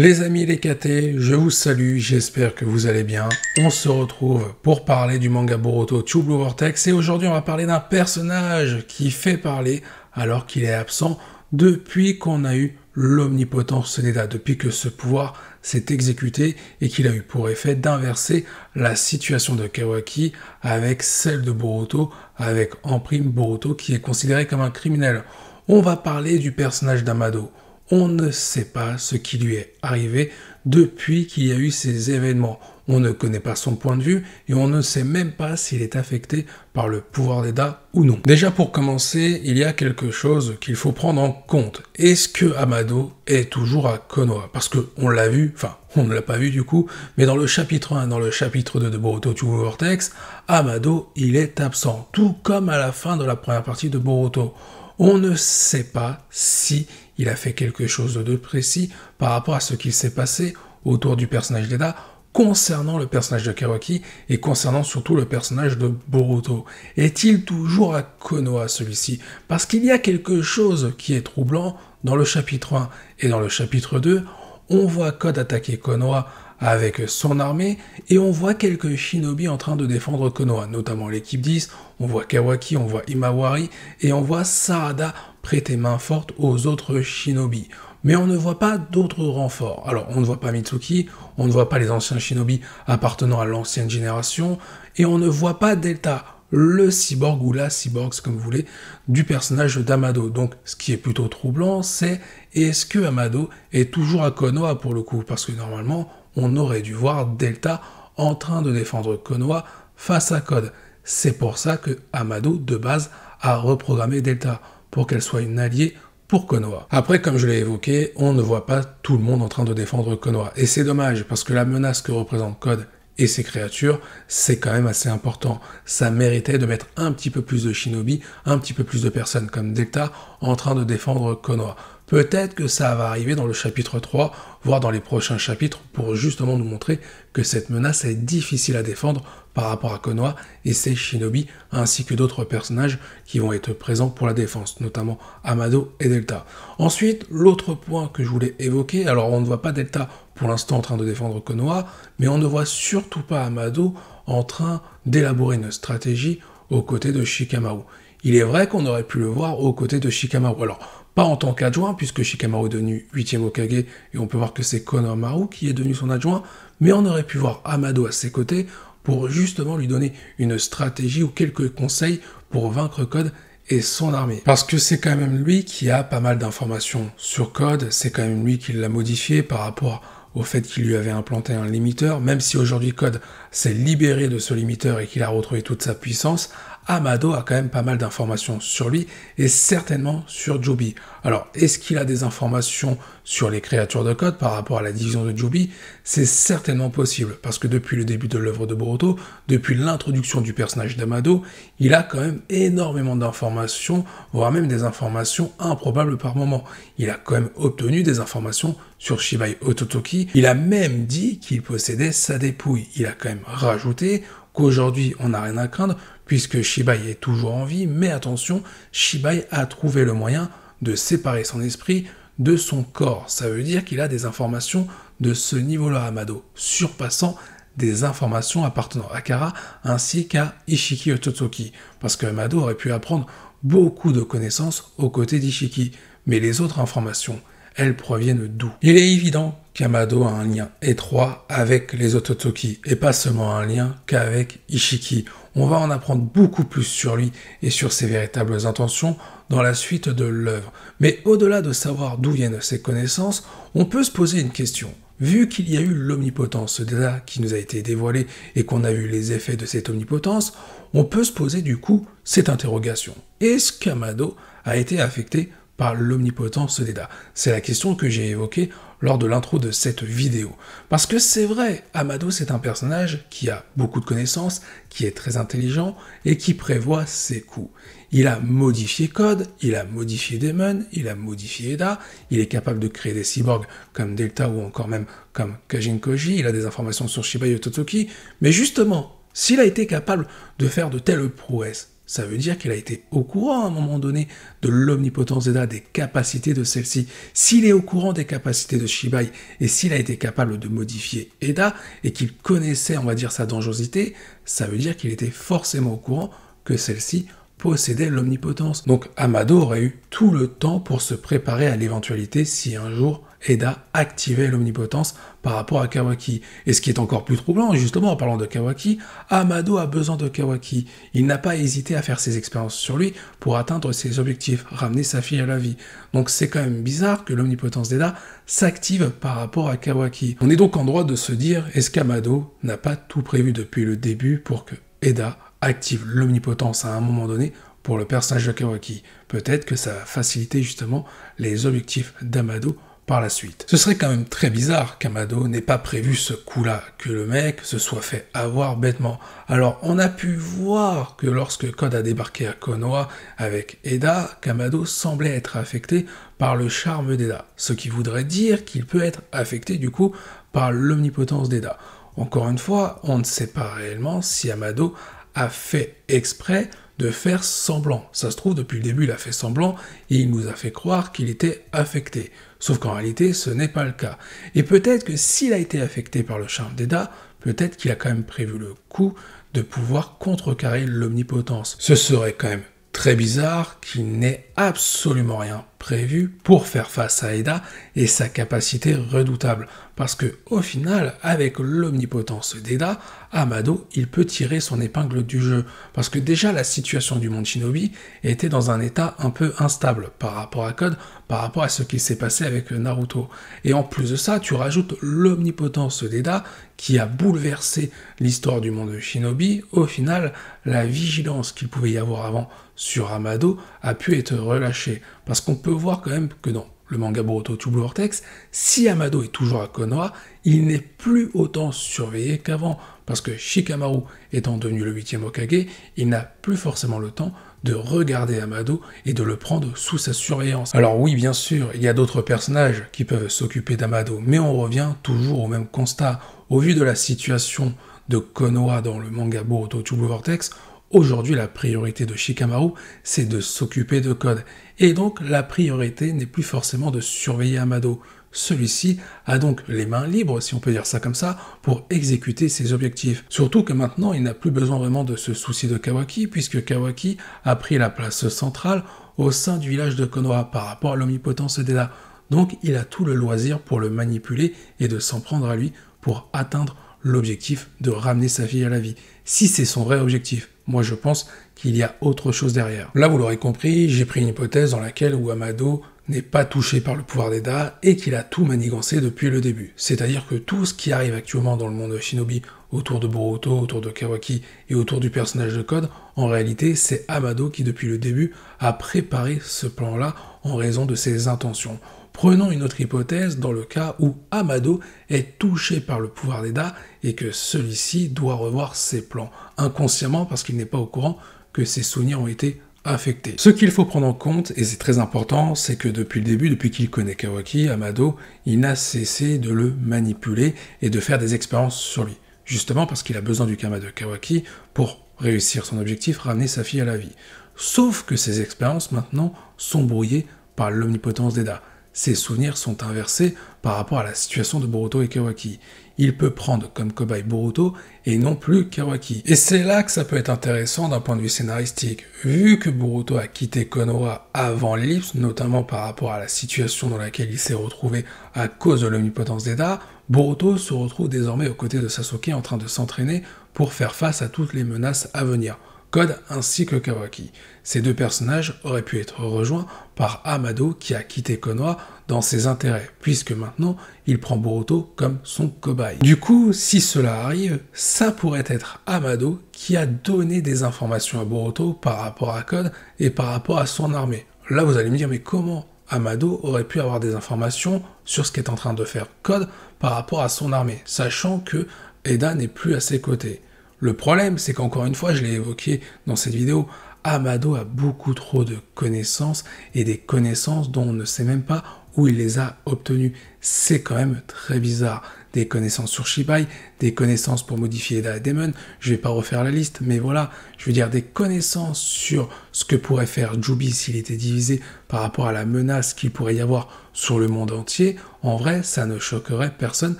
Les amis les KT, je vous salue, j'espère que vous allez bien. On se retrouve pour parler du manga Boruto True Blue Vortex et aujourd'hui on va parler d'un personnage qui fait parler alors qu'il est absent depuis qu'on a eu l'omnipotence Suneda, depuis que ce pouvoir s'est exécuté et qu'il a eu pour effet d'inverser la situation de Kawaki avec celle de Boruto, avec en prime Boruto qui est considéré comme un criminel. On va parler du personnage d'Amado. On ne sait pas ce qui lui est arrivé depuis qu'il y a eu ces événements. On ne connaît pas son point de vue et on ne sait même pas s'il est affecté par le pouvoir d'Eda ou non. Déjà pour commencer, il y a quelque chose qu'il faut prendre en compte. Est-ce que Amado est toujours à Konoha? Parce qu'on l'a vu, enfin on ne l'a pas vu du coup, mais dans le chapitre 1 et dans le chapitre 2 de Boruto True Blue Vortex, Amado il est absent, tout comme à la fin de la première partie de Boruto. On ne sait pas si il a fait quelque chose de précis par rapport à ce qu'il s'est passé autour du personnage d'Eda concernant le personnage de Kawaki et concernant surtout le personnage de Boruto. Est-il toujours à Konoha celui-ci? Parce qu'il y a quelque chose qui est troublant dans le chapitre 1 et dans le chapitre 2. On voit Code attaquer Konoha avec son armée, et on voit quelques shinobi en train de défendre Konoha, notamment l'équipe 10, on voit Kawaki, on voit Imawari, et on voit Sarada prêter main forte aux autres shinobi. Mais on ne voit pas d'autres renforts. Alors, on ne voit pas Mitsuki, on ne voit pas les anciens shinobi appartenant à l'ancienne génération, et on ne voit pas Delta, le cyborg ou la cyborg, comme vous voulez, du personnage d'Amado. Donc, ce qui est plutôt troublant, c'est est-ce que Amado est toujours à Konoha pour le coup? Parce que normalement, on aurait dû voir Delta en train de défendre Konoha face à Code. C'est pour ça que Amado, de base, a reprogrammé Delta, pour qu'elle soit une alliée pour Konoha. Après, comme je l'ai évoqué, on ne voit pas tout le monde en train de défendre Konoha. Et c'est dommage, parce que la menace que représente Code et ses créatures, c'est quand même assez important. Ça méritait de mettre un petit peu plus de shinobi, un petit peu plus de personnes comme Delta en train de défendre Konoha. Peut-être que ça va arriver dans le chapitre 3, voire dans les prochains chapitres, pour justement nous montrer que cette menace est difficile à défendre par rapport à Konoha et ses shinobi, ainsi que d'autres personnages qui vont être présents pour la défense, notamment Amado et Delta. Ensuite, l'autre point que je voulais évoquer, alors on ne voit pas Delta pour l'instant en train de défendre Konoha, mais on ne voit surtout pas Amado en train d'élaborer une stratégie aux côtés de Shikamaru. Il est vrai qu'on aurait pu le voir aux côtés de Shikamaru. Alors, pas en tant qu'adjoint, puisque Shikamaru est devenu 8e Hokage, et on peut voir que c'est Konohamaru qui est devenu son adjoint, mais on aurait pu voir Amado à ses côtés pour justement lui donner une stratégie ou quelques conseils pour vaincre Code et son armée. Parce que c'est quand même lui qui a pas mal d'informations sur Code, c'est quand même lui qui l'a modifié par rapport au fait qu'il lui avait implanté un limiteur, même si aujourd'hui Code s'est libéré de ce limiteur et qu'il a retrouvé toute sa puissance, Amado a quand même pas mal d'informations sur lui, et certainement sur Joby. Alors, est-ce qu'il a des informations sur les créatures de Code par rapport à la division de Joby? C'est certainement possible, parce que depuis le début de l'œuvre de Boruto, depuis l'introduction du personnage d'Amado, il a quand même énormément d'informations, voire même des informations improbables par moment. Il a quand même obtenu des informations sur Shibai Ototoki, il a même dit qu'il possédait sa dépouille. Il a quand même rajouté qu'aujourd'hui on n'a rien à craindre, puisque Shibai est toujours en vie, mais attention, Shibai a trouvé le moyen de séparer son esprit de son corps. Ça veut dire qu'il a des informations de ce niveau-là, Amado, surpassant des informations appartenant à Kara ainsi qu'à Ishiki Ototoki, parce que Amado aurait pu apprendre beaucoup de connaissances aux côtés d'Ishiki, mais les autres informations, elles proviennent d'où? Il est évident qu'Amado a un lien étroit avec les Ototoki, et pas seulement un lien qu'avec Ishiki. On va en apprendre beaucoup plus sur lui et sur ses véritables intentions dans la suite de l'œuvre. Mais au-delà de savoir d'où viennent ces connaissances, on peut se poser une question. Vu qu'il y a eu l'omnipotence d'Eda qui nous a été dévoilée et qu'on a vu les effets de cette omnipotence, on peut se poser du coup cette interrogation. Est-ce qu'Amado a été affecté par l'omnipotence d'Eda? C'est la question que j'ai évoquée lors de l'intro de cette vidéo. Parce que c'est vrai, Amado c'est un personnage qui a beaucoup de connaissances, qui est très intelligent et qui prévoit ses coups. Il a modifié Code, il a modifié Daemon, il a modifié Eda, il est capable de créer des cyborgs comme Delta ou encore même comme Kajin Koji, il a des informations sur Shibai Ototoki, mais justement, s'il a été capable de faire de telles prouesses, ça veut dire qu'il a été au courant à un moment donné de l'omnipotence d'Eda, des capacités de celle-ci. S'il est au courant des capacités de Shibai et s'il a été capable de modifier Eda et qu'il connaissait, on va dire, sa dangerosité, ça veut dire qu'il était forcément au courant que celle-ci possédait l'omnipotence. Donc Amado aurait eu tout le temps pour se préparer à l'éventualité si un jour Eda activait l'omnipotence par rapport à Kawaki. Et ce qui est encore plus troublant, justement en parlant de Kawaki, Amado a besoin de Kawaki. Il n'a pas hésité à faire ses expériences sur lui pour atteindre ses objectifs, ramener sa fille à la vie. Donc c'est quand même bizarre que l'omnipotence d'Eda s'active par rapport à Kawaki. On est donc en droit de se dire, est-ce qu'Amado n'a pas tout prévu depuis le début pour que Eda active l'omnipotence à un moment donné pour le personnage de Kawaki? Peut-être que ça va faciliter justement les objectifs d'Amado par la suite. Ce serait quand même très bizarre qu'Amado n'ait pas prévu ce coup-là, que le mec se soit fait avoir bêtement. Alors, on a pu voir que lorsque Code a débarqué à Konoha avec Eda, qu'Amado semblait être affecté par le charme d'Eda, ce qui voudrait dire qu'il peut être affecté du coup par l'omnipotence d'Eda. Encore une fois, on ne sait pas réellement si Amado a fait exprès de faire semblant. Ça se trouve, depuis le début, il a fait semblant et il nous a fait croire qu'il était affecté. Sauf qu'en réalité, ce n'est pas le cas. Et peut-être que s'il a été affecté par le charme d'Eda, peut-être qu'il a quand même prévu le coup de pouvoir contrecarrer l'omnipotence. Ce serait quand même très bizarre qu'il n'ait absolument rien prévu pour faire face à Eda et sa capacité redoutable. Parce que au final, avec l'omnipotence d'Eda, Amado, il peut tirer son épingle du jeu. Parce que déjà, la situation du monde Shinobi était dans un état un peu instable par rapport à Code, par rapport à ce qui s'est passé avec Naruto. Et en plus de ça, tu rajoutes l'omnipotence d'Eda qui a bouleversé l'histoire du monde Shinobi. Au final, la vigilance qu'il pouvait y avoir avant sur Amado a pu être relâchée. Parce qu'on peut voir quand même que dans le manga Boruto True Blue Vortex, si Amado est toujours à Konoha, il n'est plus autant surveillé qu'avant. Parce que Shikamaru étant devenu le 8e Hokage, il n'a plus forcément le temps de regarder Amado et de le prendre sous sa surveillance. Alors oui, bien sûr, il y a d'autres personnages qui peuvent s'occuper d'Amado, mais on revient toujours au même constat. Au vu de la situation de Konoha dans le manga Boruto True Blue Vortex, aujourd'hui, la priorité de Shikamaru, c'est de s'occuper de Code. Et donc, la priorité n'est plus forcément de surveiller Amado. Celui-ci a donc les mains libres, si on peut dire ça comme ça, pour exécuter ses objectifs. Surtout que maintenant, il n'a plus besoin vraiment de se soucier de Kawaki, puisque Kawaki a pris la place centrale au sein du village de Konoha par rapport à l'omnipotence d'Eda. Donc, il a tout le loisir pour le manipuler et de s'en prendre à lui pour atteindre l'objectif de ramener sa fille à la vie. Si c'est son vrai objectif. Moi, je pense qu'il y a autre chose derrière. Là, vous l'aurez compris, j'ai pris une hypothèse dans laquelle Amado n'est pas touché par le pouvoir d'Eda et qu'il a tout manigancé depuis le début. C'est-à-dire que tout ce qui arrive actuellement dans le monde Shinobi, autour de Boruto, autour de Kawaki et autour du personnage de Code, en réalité, c'est Amado qui, depuis le début, a préparé ce plan-là en raison de ses intentions. Prenons une autre hypothèse dans le cas où Amado est touché par le pouvoir d'Eda et que celui-ci doit revoir ses plans, inconsciemment parce qu'il n'est pas au courant que ses souvenirs ont été affectés. Ce qu'il faut prendre en compte, et c'est très important, c'est que depuis le début, depuis qu'il connaît Kawaki, Amado, il n'a cessé de le manipuler et de faire des expériences sur lui. Justement parce qu'il a besoin du karma de Kawaki pour réussir son objectif, ramener sa fille à la vie. Sauf que ces expériences maintenant sont brouillées par l'omnipotence d'Eda. Ses souvenirs sont inversés par rapport à la situation de Boruto et Kawaki. Il peut prendre comme cobaye Boruto et non plus Kawaki. Et c'est là que ça peut être intéressant d'un point de vue scénaristique. Vu que Boruto a quitté Konoha avant l'ellipse, notamment par rapport à la situation dans laquelle il s'est retrouvé à cause de l'omnipotence d'Eda, Boruto se retrouve désormais aux côtés de Sasuke en train de s'entraîner pour faire face à toutes les menaces à venir. Code ainsi que Kawaki. Ces deux personnages auraient pu être rejoints par Amado qui a quitté Konoha dans ses intérêts, puisque maintenant il prend Boruto comme son cobaye. Du coup, si cela arrive, ça pourrait être Amado qui a donné des informations à Boruto par rapport à Code et par rapport à son armée. Là vous allez me dire, mais comment Amado aurait pu avoir des informations sur ce qu'est en train de faire Code par rapport à son armée, sachant que Eda n'est plus à ses côtés. Le problème, c'est qu'encore une fois, je l'ai évoqué dans cette vidéo, Amado a beaucoup trop de connaissances et des connaissances dont on ne sait même pas où il les a obtenues. C'est quand même très bizarre. des connaissances sur Shibai, des connaissances pour modifier la Daemon. Je vais pas refaire la liste, mais voilà, je veux dire des connaissances sur ce que pourrait faire Jubi s'il était divisé par rapport à la menace qu'il pourrait y avoir sur le monde entier. En vrai, ça ne choquerait personne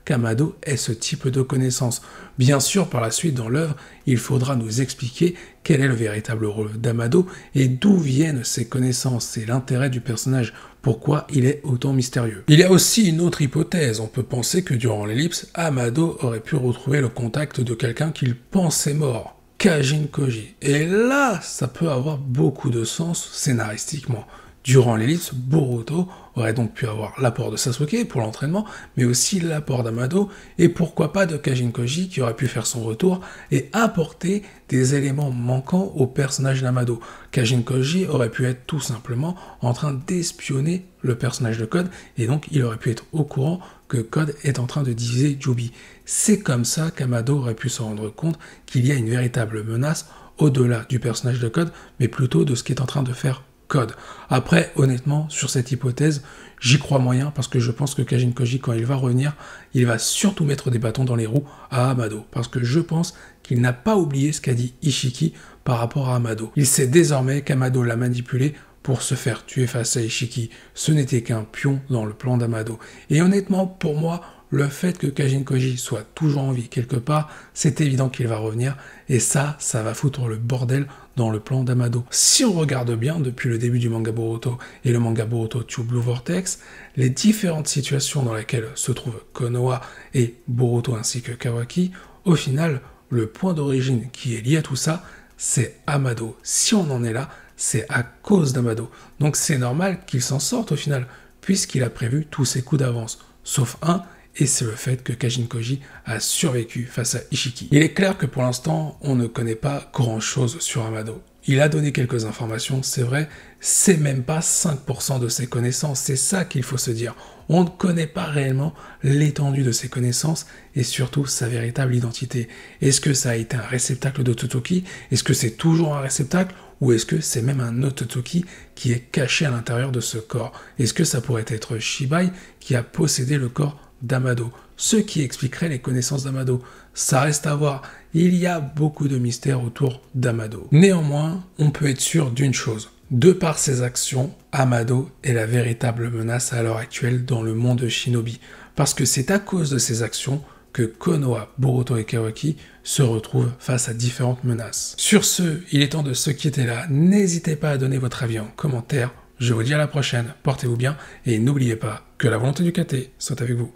qu'Amado ait ce type de connaissances. Bien sûr, par la suite, dans l'œuvre, il faudra nous expliquer quel est le véritable rôle d'Amado et d'où viennent ces connaissances et l'intérêt du personnage, pourquoi il est autant mystérieux. Il y a aussi une autre hypothèse, on peut penser que durant l'ellipse, Amado aurait pu retrouver le contact de quelqu'un qu'il pensait mort, Kajin Koji. Et là, ça peut avoir beaucoup de sens scénaristiquement. Durant l'ellipse, Boruto aurait donc pu avoir l'apport de Sasuke pour l'entraînement, mais aussi l'apport d'Amado, et pourquoi pas de Kajin Koji qui aurait pu faire son retour et apporter des éléments manquants au personnage d'Amado. Kajin Koji aurait pu être tout simplement en train d'espionner le personnage de Code, et donc il aurait pu être au courant que Code est en train de diviser Jubi. C'est comme ça qu'Amado aurait pu se rendre compte qu'il y a une véritable menace au-delà du personnage de Code, mais plutôt de ce qu'est en train de faire Code. Après, honnêtement, sur cette hypothèse, j'y crois moyen parce que je pense que Kajin Koji, quand il va revenir, il va surtout mettre des bâtons dans les roues à Amado. Parce que je pense qu'il n'a pas oublié ce qu'a dit Ishiki par rapport à Amado. Il sait désormais qu'Amado l'a manipulé pour se faire tuer face à Ishiki. Ce n'était qu'un pion dans le plan d'Amado. Et honnêtement, pour moi, le fait que Kajin Koji soit toujours en vie quelque part, c'est évident qu'il va revenir, et ça va foutre le bordel dans le plan d'Amado. Si on regarde bien, depuis le début du manga Boruto et le manga Boruto True Blue Vortex, les différentes situations dans lesquelles se trouvent Konoha et Boruto ainsi que Kawaki, au final, le point d'origine qui est lié à tout ça, c'est Amado. Si on en est là, c'est à cause d'Amado. Donc c'est normal qu'il s'en sorte au final, puisqu'il a prévu tous ses coups d'avance, sauf un, et c'est le fait que Kajin Koji a survécu face à Ishiki. Il est clair que pour l'instant, on ne connaît pas grand-chose sur Amado. Il a donné quelques informations, c'est vrai, c'est même pas 5% de ses connaissances, c'est ça qu'il faut se dire. On ne connaît pas réellement l'étendue de ses connaissances et surtout sa véritable identité. Est-ce que ça a été un réceptacle de Totoki? Est-ce que c'est toujours un réceptacle? Ou est-ce que c'est même un autre Totoki qui est caché à l'intérieur de ce corps? Est-ce que ça pourrait être Shibai qui a possédé le corps d'Amado, ce qui expliquerait les connaissances d'Amado. Ça reste à voir, il y a beaucoup de mystères autour d'Amado. Néanmoins, on peut être sûr d'une chose, de par ses actions, Amado est la véritable menace à l'heure actuelle dans le monde de Shinobi, parce que c'est à cause de ses actions que Konoha, Boruto et Kawaki se retrouvent face à différentes menaces. Sur ce, il est temps de se quitter là, n'hésitez pas à donner votre avis en commentaire, je vous dis à la prochaine, portez-vous bien, et n'oubliez pas que la volonté du KT soit avec vous.